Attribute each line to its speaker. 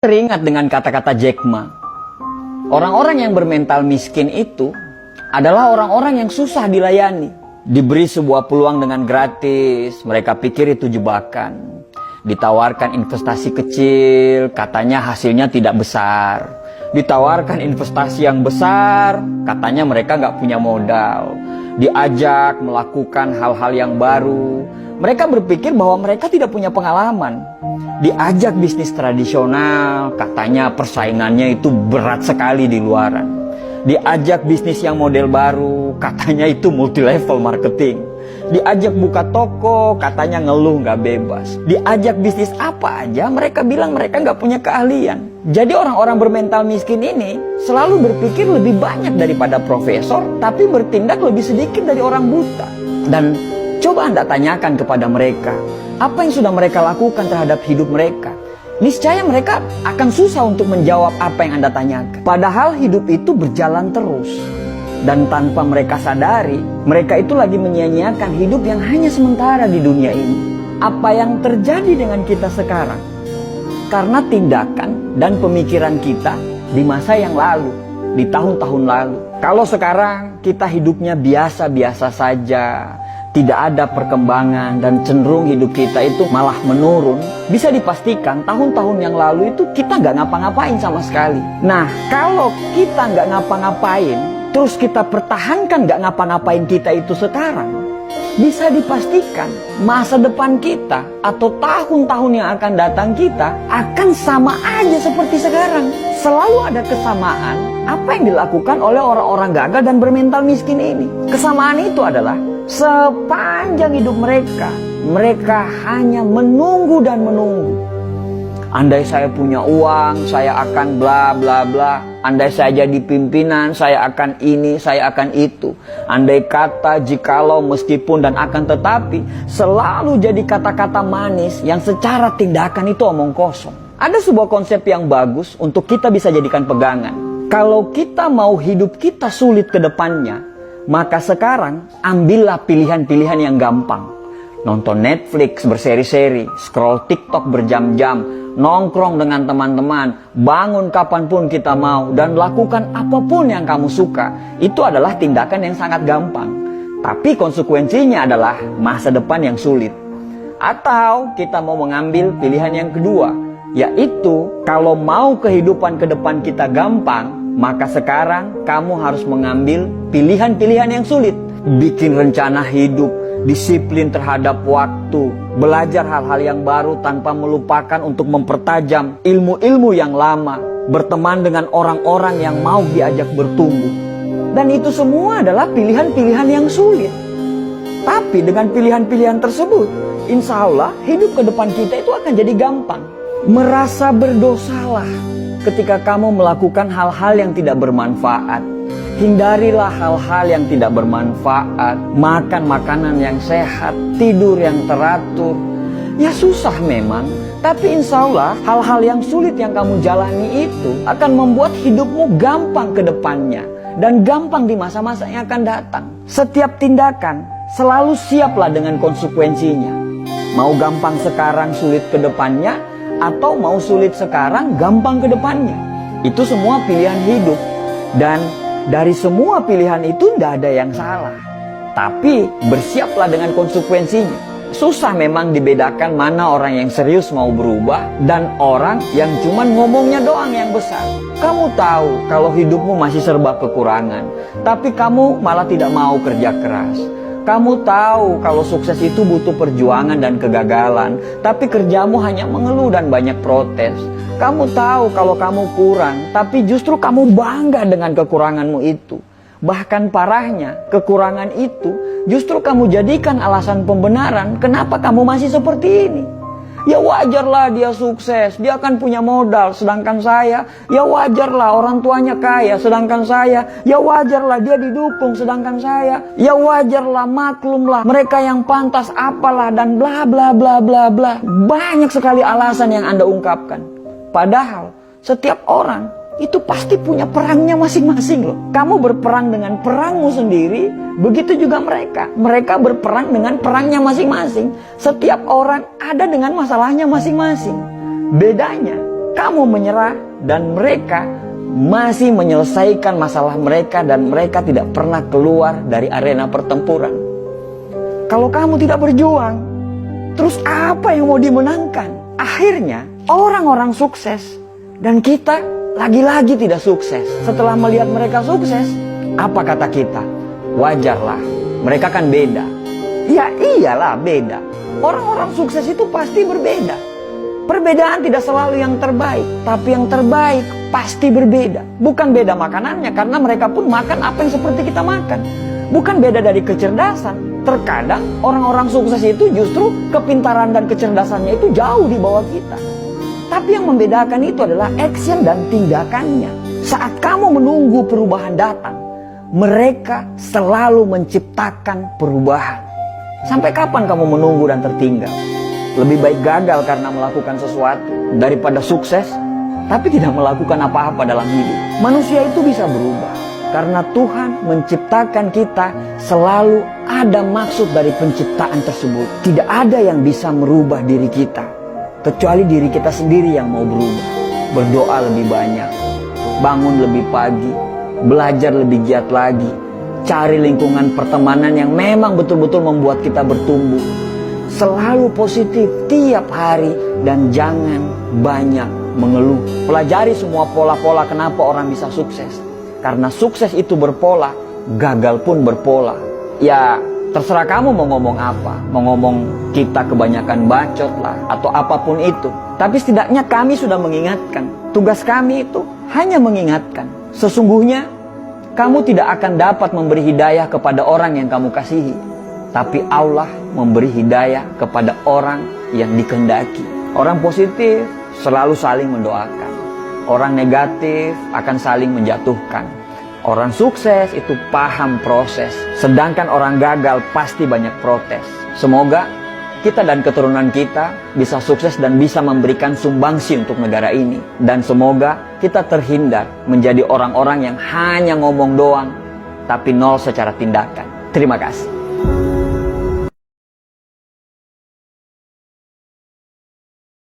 Speaker 1: Teringat dengan kata-kata Jack Ma. Orang-orang yang bermental miskin itu adalah orang-orang yang susah dilayani. Diberi sebuah peluang dengan gratis, mereka pikir itu jebakan. Ditawarkan investasi kecil, katanya hasilnya tidak besar. Ditawarkan investasi yang besar, katanya mereka nggak punya modal. Diajak melakukan hal-hal yang baru, mereka berpikir bahwa mereka tidak punya pengalaman. Diajak bisnis tradisional, katanya persaingannya itu berat sekali di luaran. Diajak bisnis yang model baru, katanya itu multi level marketing. Diajak buka toko, katanya ngeluh nggak bebas. Diajak bisnis apa aja, mereka bilang mereka nggak punya keahlian. Jadi orang-orang bermental miskin ini selalu berpikir lebih banyak daripada profesor, tapi bertindak lebih sedikit dari orang buta. Dan coba Anda tanyakan kepada mereka, apa yang sudah mereka lakukan terhadap hidup mereka? Niscaya mereka akan susah untuk menjawab apa yang Anda tanyakan. Padahal hidup itu berjalan terus. Dan tanpa mereka sadari, mereka itu lagi menyia-nyiakan hidup yang hanya sementara di dunia ini. Apa yang terjadi dengan kita sekarang? Karena tindakan dan pemikiran kita di masa yang lalu, di tahun-tahun lalu. Kalau sekarang kita hidupnya biasa-biasa saja, tidak ada perkembangan dan cenderung hidup kita itu malah menurun, bisa dipastikan tahun-tahun yang lalu itu kita nggak ngapa-ngapain sama sekali. Nah, kalau kita nggak ngapa-ngapain, terus kita pertahankan nggak ngapa-ngapain kita itu sekarang, bisa dipastikan masa depan kita atau tahun-tahun yang akan datang kita akan sama aja seperti sekarang. Selalu ada kesamaan apa yang dilakukan oleh orang-orang gagal dan bermental miskin ini. Kesamaan itu adalah sepanjang hidup mereka, mereka hanya menunggu dan menunggu. Andai saya punya uang, saya akan bla bla bla. Andai saya jadi pimpinan, saya akan ini, saya akan itu. Andai kata, jikalau, meskipun, dan akan tetapi, selalu jadi kata-kata manis yang secara tindakan itu omong kosong. Ada sebuah konsep yang bagus untuk kita bisa jadikan pegangan. Kalau kita mau hidup kita sulit ke depannya, maka sekarang ambillah pilihan-pilihan yang gampang. Nonton Netflix berseri-seri, scroll TikTok berjam-jam, nongkrong dengan teman-teman, bangun kapanpun kita mau, dan lakukan apapun yang kamu suka. Itu adalah tindakan yang sangat gampang. Tapi konsekuensinya adalah masa depan yang sulit. Atau kita mau mengambil pilihan yang kedua, yaitu kalau mau kehidupan ke depan kita gampang, maka sekarang kamu harus mengambil pilihan-pilihan yang sulit. Bikin rencana hidup, disiplin terhadap waktu, belajar hal-hal yang baru tanpa melupakan untuk mempertajam ilmu-ilmu yang lama, berteman dengan orang-orang yang mau diajak bertumbuh. Dan itu semua adalah pilihan-pilihan yang sulit. Tapi dengan pilihan-pilihan tersebut, insya Allah hidup ke depan kita itu akan jadi gampang. Merasa berdosalah ketika kamu melakukan hal-hal yang tidak bermanfaat. Hindarilah hal-hal yang tidak bermanfaat. Makan makanan yang sehat, tidur yang teratur. Ya susah memang, tapi insya Allah hal-hal yang sulit yang kamu jalani itu akan membuat hidupmu gampang ke depannya. Dan gampang di masa-masa yang akan datang. Setiap tindakan selalu siaplah dengan konsekuensinya. Mau gampang sekarang, sulit ke depannya, atau mau sulit sekarang, gampang ke depannya. Itu semua pilihan hidup. Dan dari semua pilihan itu tidak ada yang salah. Tapi bersiaplah dengan konsekuensinya. Susah memang dibedakan mana orang yang serius mau berubah dan orang yang cuma ngomongnya doang yang besar. Kamu tahu kalau hidupmu masih serba kekurangan, tapi kamu malah tidak mau kerja keras. Kamu tahu kalau sukses itu butuh perjuangan dan kegagalan, tapi kerjamu hanya mengeluh dan banyak protes. Kamu tahu kalau kamu kurang, tapi justru kamu bangga dengan kekuranganmu itu. Bahkan parahnya, kekurangan itu justru kamu jadikan alasan pembenaran kenapa kamu masih seperti ini. Ya wajarlah dia sukses, dia akan punya modal, sedangkan saya, ya wajarlah orang tuanya kaya, sedangkan saya, ya wajarlah dia didukung, sedangkan saya, ya wajarlah, maklumlah, mereka yang pantas apalah, dan bla bla bla bla bla. Banyak sekali alasan yang Anda ungkapkan. Padahal setiap orang itu pasti punya perangnya masing-masing loh. Kamu berperang dengan perangmu sendiri, begitu juga mereka. Mereka berperang dengan perangnya masing-masing. Setiap orang ada dengan masalahnya masing-masing. Bedanya, kamu menyerah dan mereka masih menyelesaikan masalah mereka dan mereka tidak pernah keluar dari arena pertempuran. Kalau kamu tidak berjuang, terus apa yang mau dimenangkan? Akhirnya orang-orang sukses dan kita lagi-lagi tidak sukses. Setelah melihat mereka sukses, apa kata kita? Wajarlah, mereka kan beda. Ya iyalah beda. Orang-orang sukses itu pasti berbeda. Perbedaan tidak selalu yang terbaik, tapi yang terbaik pasti berbeda. Bukan beda makanannya, karena mereka pun makan apa yang seperti kita makan. Bukan beda dari kecerdasan. Terkadang orang-orang sukses itu justru kepintaran dan kecerdasannya itu jauh di bawah kita. Tapi yang membedakan itu adalah action dan tindakannya. Saat kamu menunggu perubahan datang, mereka selalu menciptakan perubahan. Sampai kapan kamu menunggu dan tertinggal? Lebih baik gagal karena melakukan sesuatu daripada sukses tapi tidak melakukan apa-apa dalam hidup. Manusia itu bisa berubah karena Tuhan menciptakan kita, selalu ada maksud dari penciptaan tersebut. Tidak ada yang bisa merubah diri kita kecuali diri kita sendiri yang mau berubah. Berdoa lebih banyak, bangun lebih pagi, belajar lebih giat lagi, cari lingkungan pertemanan yang memang betul-betul membuat kita bertumbuh. Selalu positif tiap hari dan jangan banyak mengeluh. Pelajari semua pola-pola kenapa orang bisa sukses. Karena sukses itu berpola, gagal pun berpola. Ya terserah kamu mau ngomong apa. Mau ngomong kita kebanyakan bacot lah atau apapun itu. Tapi setidaknya kami sudah mengingatkan. Tugas kami itu hanya mengingatkan. Sesungguhnya kamu tidak akan dapat memberi hidayah kepada orang yang kamu kasihi. Tapi Allah memberi hidayah kepada orang yang dikehendaki. Orang positif selalu saling mendoakan. Orang negatif akan saling menjatuhkan. Orang sukses itu paham proses. Sedangkan orang gagal pasti banyak protes. Semoga kita dan keturunan kita bisa sukses dan bisa memberikan sumbangsi untuk negara ini. Dan semoga kita terhindar menjadi orang-orang yang hanya ngomong doang, tapi nol secara tindakan. Terima kasih.